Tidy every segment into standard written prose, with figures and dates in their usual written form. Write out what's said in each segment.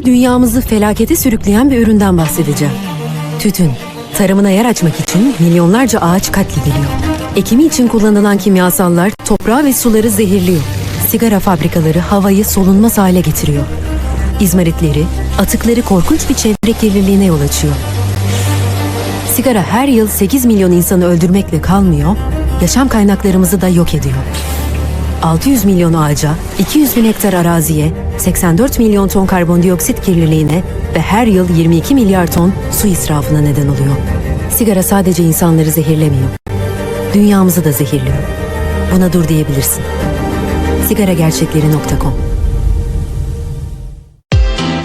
Size dünyamızı felakete sürükleyen bir üründen bahsedeceğim. Tütün. Tarımına yer açmak için milyonlarca ağaç katlediliyor. Ekimi için kullanılan kimyasallar toprağı ve suları zehirliyor. Sigara fabrikaları havayı solunmaz hale getiriyor. İzmaritleri, atıkları korkunç bir çevre kirliliğine yol açıyor. Sigara her yıl 8 milyon insanı öldürmekle kalmıyor, yaşam kaynaklarımızı da yok ediyor. 600 milyon ağaca, 200 bin hektar araziye, 84 milyon ton karbondioksit kirliliğine ve her yıl 22 milyar ton su israfına neden oluyor. Sigara sadece insanları zehirlemiyor, dünyamızı da zehirliyor. Buna dur diyebilirsin. Sigaragerçekleri.com.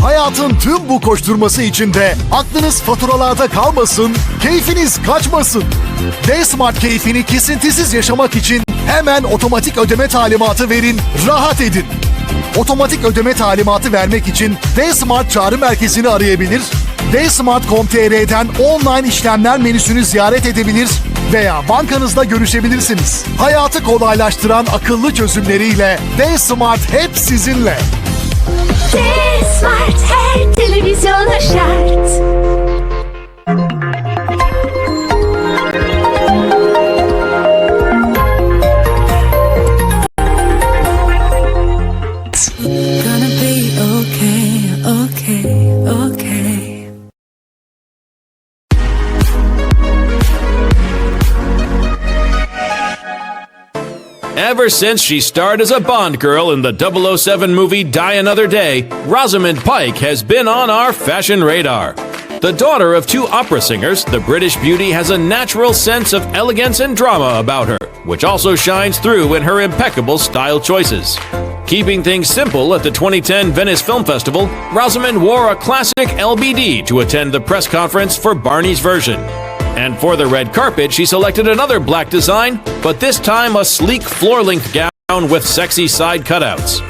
Hayatın tüm bu koşturması içinde aklınız faturalarda kalmasın, keyfiniz kaçmasın. DiziSmart keyfini kesintisiz yaşamak için hemen otomatik ödeme talimatı verin, rahat edin. Otomatik ödeme talimatı vermek için DiziSmart çağrı merkezini arayabilir, DiziSmart.com.tr'den online işlemler menüsünü ziyaret edebilir veya bankanızda görüşebilirsiniz. Hayatı kolaylaştıran akıllı çözümleriyle DiziSmart hep sizinle. DiziSmart her televizyona şart. Gonna be okay, okay, okay. Ever since she starred as a Bond girl in the 007 movie Die Another Day, Rosamund Pike has been on our fashion radar. The daughter of two opera singers, the British beauty has a natural sense of elegance and drama about her, which also shines through in her impeccable style choices. Keeping things simple at the 2010 Venice Film Festival, Rosamund wore a classic LBD to attend the press conference for Barney's version. And for the red carpet, she selected another black design, but this time a sleek floor-length gown with sexy side cutouts.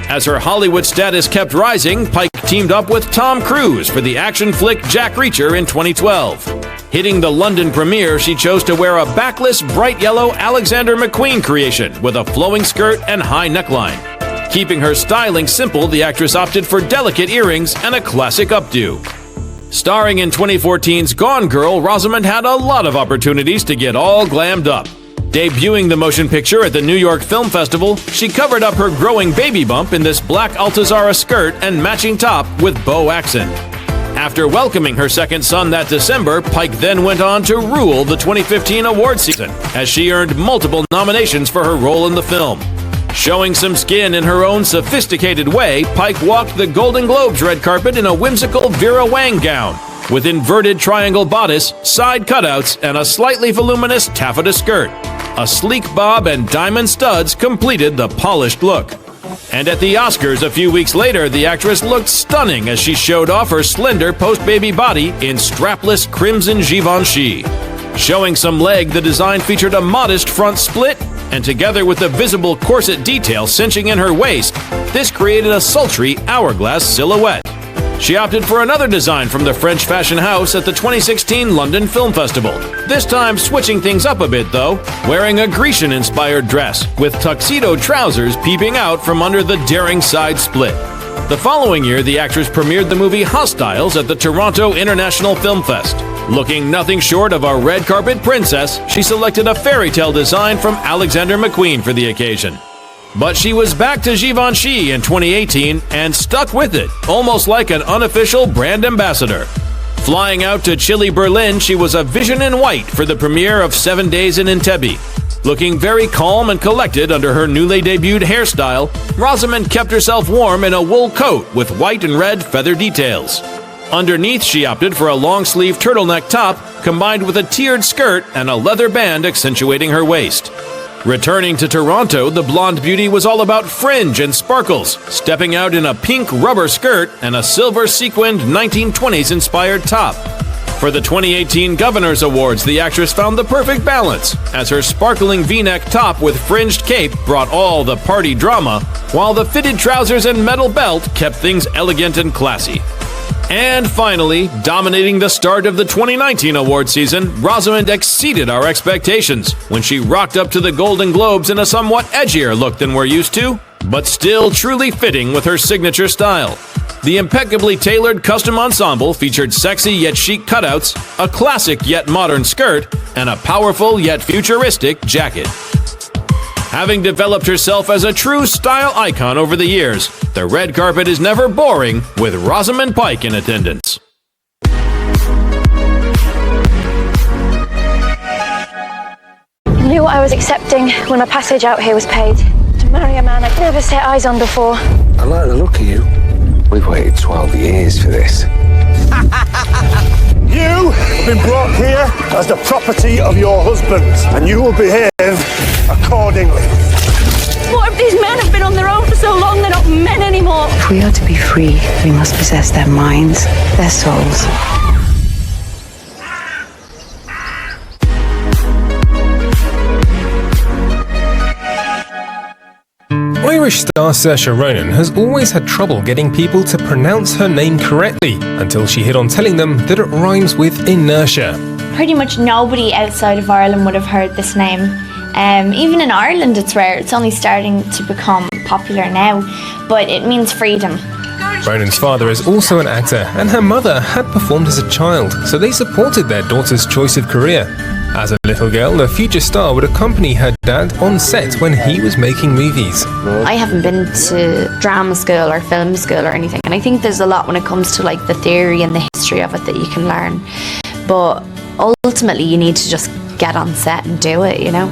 As her Hollywood status kept rising, Pike teamed up with Tom Cruise for the action flick Jack Reacher in 2012. Hitting the London premiere, she chose to wear a backless, bright yellow Alexander McQueen creation with a flowing skirt and high neckline. Keeping her styling simple, the actress opted for delicate earrings and a classic updo. Starring in 2014's Gone Girl, Rosamund had a lot of opportunities to get all glammed up. Debuting the motion picture at the New York Film Festival, she covered up her growing baby bump in this black Altazara skirt and matching top with bow accent. After welcoming her second son that December, Pike then went on to rule the 2015 award season, as she earned multiple nominations for her role in the film. Showing some skin in her own sophisticated way, Pike walked the Golden Globes red carpet in a whimsical Vera Wang gown, with inverted triangle bodice, side cutouts, and a slightly voluminous taffeta skirt. A sleek bob and diamond studs completed the polished look. And at the Oscars a few weeks later, the actress looked stunning as she showed off her slender post-baby body in strapless crimson Givenchy. Showing some leg, the design featured a modest front split, and together with the visible corset detail cinching in her waist, this created a sultry hourglass silhouette. She opted for another design from the French fashion house at the 2016 London Film Festival, this time switching things up a bit though, wearing a Grecian-inspired dress with tuxedo trousers peeping out from under the daring side split. The following year, the actress premiered the movie Hostiles at the Toronto International Film Fest. Looking nothing short of a red carpet princess, she selected a fairy tale design from Alexander McQueen for the occasion. But she was back to Givenchy in 2018 and stuck with it, almost like an unofficial brand ambassador. Flying out to chilly Berlin, she was a vision in white for the premiere of 7 Days in Entebbe. Looking very calm and collected under her newly debuted hairstyle, Rosamund kept herself warm in a wool coat with white and red feather details. Underneath, she opted for a long-sleeve turtleneck top combined with a tiered skirt and a leather band accentuating her waist. Returning to Toronto, the blonde beauty was all about fringe and sparkles, stepping out in a pink rubber skirt and a silver sequined 1920s-inspired top. For the 2018 Governors Awards, the actress found the perfect balance, as her sparkling V-neck top with fringed cape brought all the party drama, while the fitted trousers and metal belt kept things elegant and classy. And finally, dominating the start of the 2019 award season, Rosamund exceeded our expectations when she rocked up to the Golden Globes in a somewhat edgier look than we're used to, but still truly fitting with her signature style. The impeccably tailored custom ensemble featured sexy yet chic cutouts, a classic yet modern skirt, and a powerful yet futuristic jacket. Having developed herself as a true style icon over the years, the red carpet is never boring with Rosamund Pike in attendance. I knew what I was accepting when my passage out here was paid. To marry a man I'd never set eyes on before. I like the look of you. We've waited 12 years for this. You have been brought here as the property of your husband, and you will behave accordingly. What if these men have been on their own for so long they're not men anymore? If we are to be free, we must possess their minds, their souls. Irish star Saoirse Ronan has always had trouble getting people to pronounce her name correctly until she hit on telling them that it rhymes with inertia. Pretty much nobody outside of Ireland would have heard this name. Even in Ireland it's rare, it's only starting to become popular now, but it means freedom. Ronan's father is also an actor, and her mother had performed as a child, so they supported their daughter's choice of career. As a little girl, the future star would accompany her dad on set when he was making movies. I haven't been to drama school or film school or anything, and I think there's a lot when it comes to like the theory and the history of it that you can learn. But ultimately you need to just get on set and do it, you know?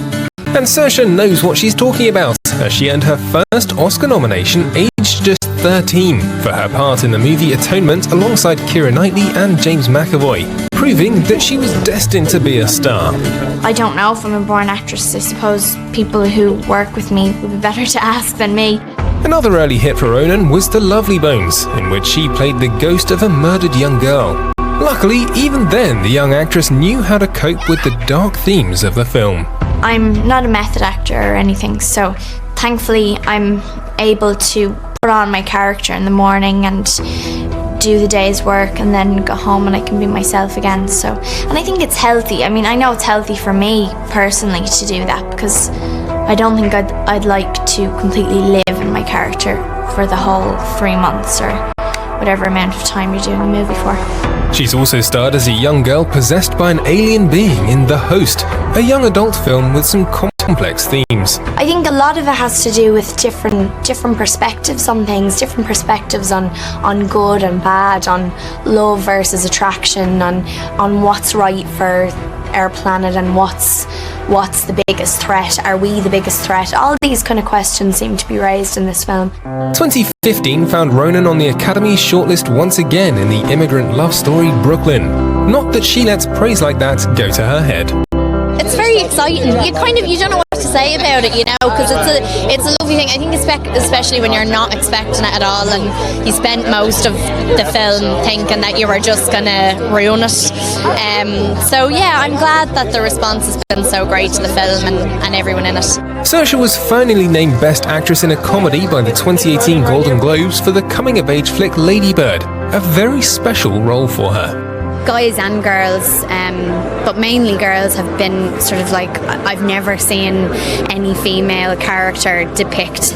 And Saoirse knows what she's talking about, as she earned her first Oscar nomination aged just 13 for her part in the movie Atonement alongside Keira Knightley and James McAvoy, proving that she was destined to be a star. I don't know if I'm a born actress. I suppose people who work with me would be better to ask than me. Another early hit for Ronan was The Lovely Bones, in which she played the ghost of a murdered young girl. Luckily, even then, the young actress knew how to cope with the dark themes of the film. I'm not a method actor or anything, so thankfully I'm able to put on my character in the morning and do the day's work and then go home and I can be myself again. So, and I think it's healthy. I mean, I know it's healthy for me personally to do that, because I don't think I'd like to completely live in my character for the whole 3 months or whatever amount of time you're doing a movie for. She's also starred as a young girl possessed by an alien being in The Host, a young adult film with some complex themes. I think a lot of it has to do with different perspectives on things, different perspectives on good and bad, on love versus attraction, on what's right for our planet and what's the biggest threat. Are we the biggest threat? All these kind of questions seem to be raised in this film. 2015 found Ronan on the Academy shortlist once again in the immigrant love story Brooklyn. Not that she lets praise like that go to her head. It's very exciting. You don't know what to say about it, you know, because it's a lovely thing. I think especially when you're not expecting it at all, and you spent most of the film thinking that you were just gonna ruin it. So yeah, I'm glad that the response has been so great to the film and everyone in it. Saoirse was finally named Best Actress in a Comedy by the 2018 Golden Globes for the coming-of-age flick Lady Bird, a very special role for her. Guys and girls, but mainly girls, have been sort of like, I've never seen any female character depict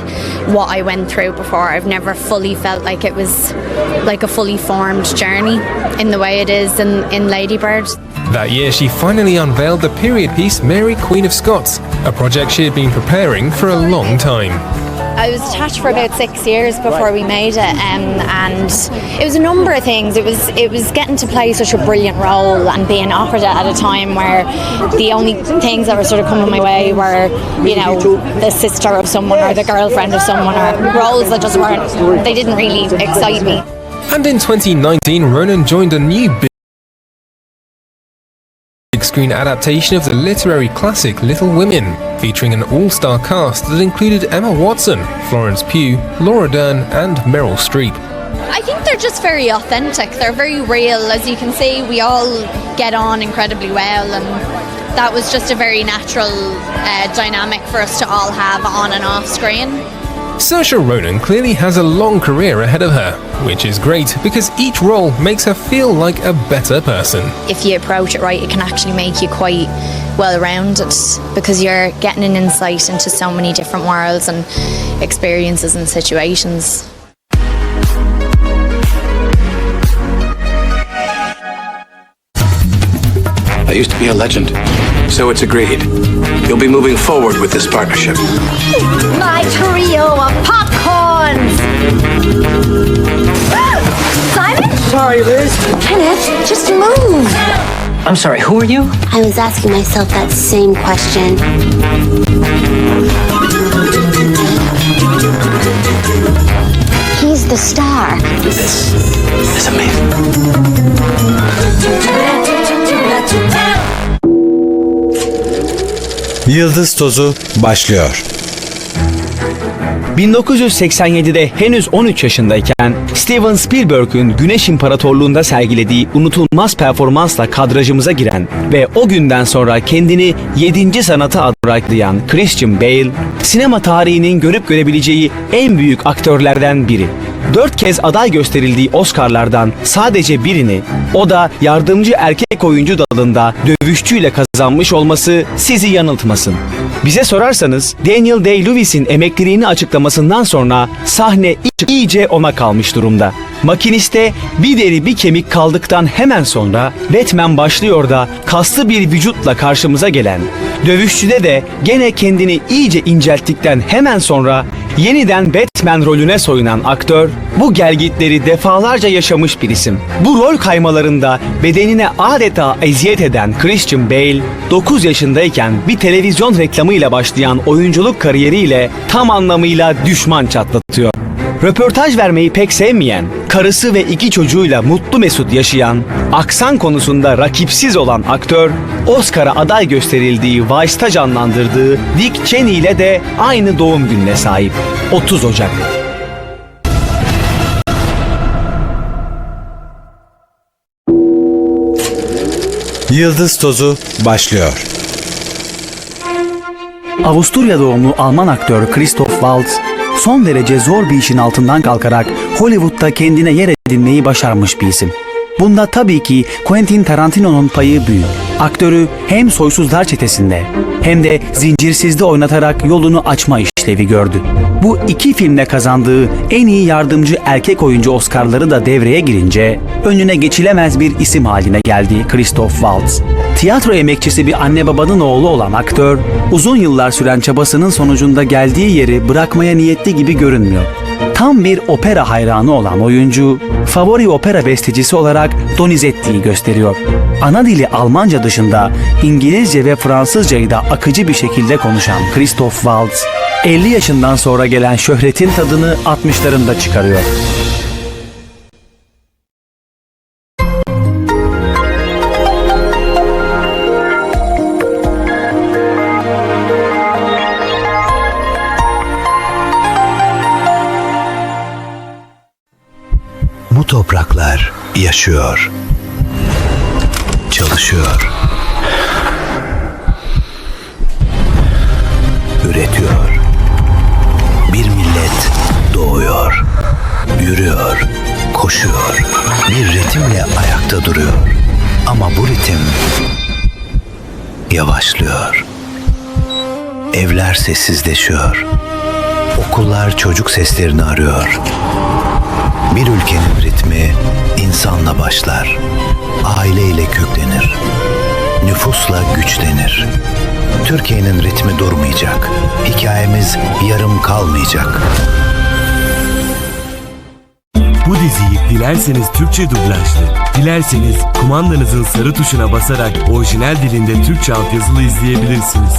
what I went through before. I've never fully felt like it was like a fully formed journey in the way it is in Lady Bird. That year she finally unveiled the period piece Mary Queen of Scots, a project she had been preparing for a long time. I was attached for about 6 years before we made it, and it was a number of things. It was getting to play such a brilliant role and being offered it at a time where the only things that were sort of coming my way were, you know, the sister of someone or the girlfriend of someone, or roles that just weren't, they didn't really excite me. And in 2019, Ronan joined a new big screen adaptation of the literary classic Little Women, featuring an all-star cast that included Emma Watson, Florence Pugh, Laura Dern and Meryl Streep. I think they're just very authentic. They're very real. As you can see, we all get on incredibly well, and that was just a very natural dynamic for us to all have on and off screen. Saoirse Ronan clearly has a long career ahead of her, which is great because each role makes her feel like a better person. If you approach it right, it can actually make you quite well-rounded because you're getting an insight into so many different worlds and experiences and situations. I used to be a legend, so it's agreed. You'll be moving forward with this partnership. My trio of popcorns! Simon? Sorry, Liz. Kenneth, just move! I'm sorry, who are you? I was asking myself that same question. He's the star. This is amazing. Yıldız Tozu başlıyor. 1987'de henüz 13 yaşındayken Steven Spielberg'ün Güneş İmparatorluğu'nda sergilediği unutulmaz performansla kadrajımıza giren ve o günden sonra kendini 7. sanata adayan Christian Bale, sinema tarihinin görüp görebileceği en büyük aktörlerden biri. 4 kez aday gösterildiği Oscar'lardan sadece birini, o da yardımcı erkek oyuncu dalında dövüşçüyle kazanmış olması sizi yanıltmasın. Bize sorarsanız Daniel Day-Lewis'in emekliliğini açıklamasından sonra sahne iyice ona kalmış durumda. Makiniste bir deri bir kemik kaldıktan hemen sonra Batman başlıyor da kaslı bir vücutla karşımıza gelen, dövüşçüde de gene kendini iyice incelttikten hemen sonra yeniden Batman rolüne soyunan aktör, bu gelgitleri defalarca yaşamış bir isim. Bu rol kaymalarında bedenine adeta eziyet eden Christian Bale, 9 yaşındayken bir televizyon reklamıyla başlayan oyunculuk kariyeriyle tam anlamıyla düşman çatlatıyor. Röportaj vermeyi pek sevmeyen, karısı ve 2 çocuğuyla mutlu mesut yaşayan, aksan konusunda rakipsiz olan aktör, Oscar'a aday gösterildiği Vice'ta canlandırdığı Dick Cheney ile de aynı doğum gününe sahip. 30 Ocak. Yıldız Tozu başlıyor. Avusturya doğumlu Alman aktör Christoph Waltz, son derece zor bir işin altından kalkarak Hollywood'da kendine yer edinmeyi başarmış bir isim. Bunda tabii ki Quentin Tarantino'nun payı büyük. Aktörü hem Soysuzlar Çetesi'nde hem de Zincirsiz'de oynatarak yolunu açma işlevi gördü. Bu 2 filmle kazandığı en iyi yardımcı erkek oyuncu Oscar'ları da devreye girince önüne geçilemez bir isim haline geldi Christoph Waltz. Tiyatro emekçisi bir anne babanın oğlu olan aktör, uzun yıllar süren çabasının sonucunda geldiği yeri bırakmaya niyetli gibi görünmüyor. Tam bir opera hayranı olan oyuncu, favori opera bestecisi olarak Donizetti'yi gösteriyor. Ana dili Almanca dışında İngilizce ve Fransızcayı da akıcı bir şekilde konuşan Christoph Waltz, 50 yaşından sonra gelen şöhretin tadını 60'larında çıkarıyor. Bu topraklar yaşıyor, çalışıyor, üretiyor. Bir millet doğuyor, yürüyor, koşuyor, bir ritimle ayakta duruyor. Ama bu ritim yavaşlıyor. Evler sessizleşiyor. Okullar çocuk seslerini arıyor. Bir ülkenin ritmi insanla başlar, aileyle köklenir, nüfusla güçlenir. Türkiye'nin ritmi durmayacak, hikayemiz yarım kalmayacak. Bu diziyi dilerseniz Türkçe dublajlı, dilerseniz kumandanızın sarı tuşuna basarak orijinal dilinde Türkçe altyazılı izleyebilirsiniz.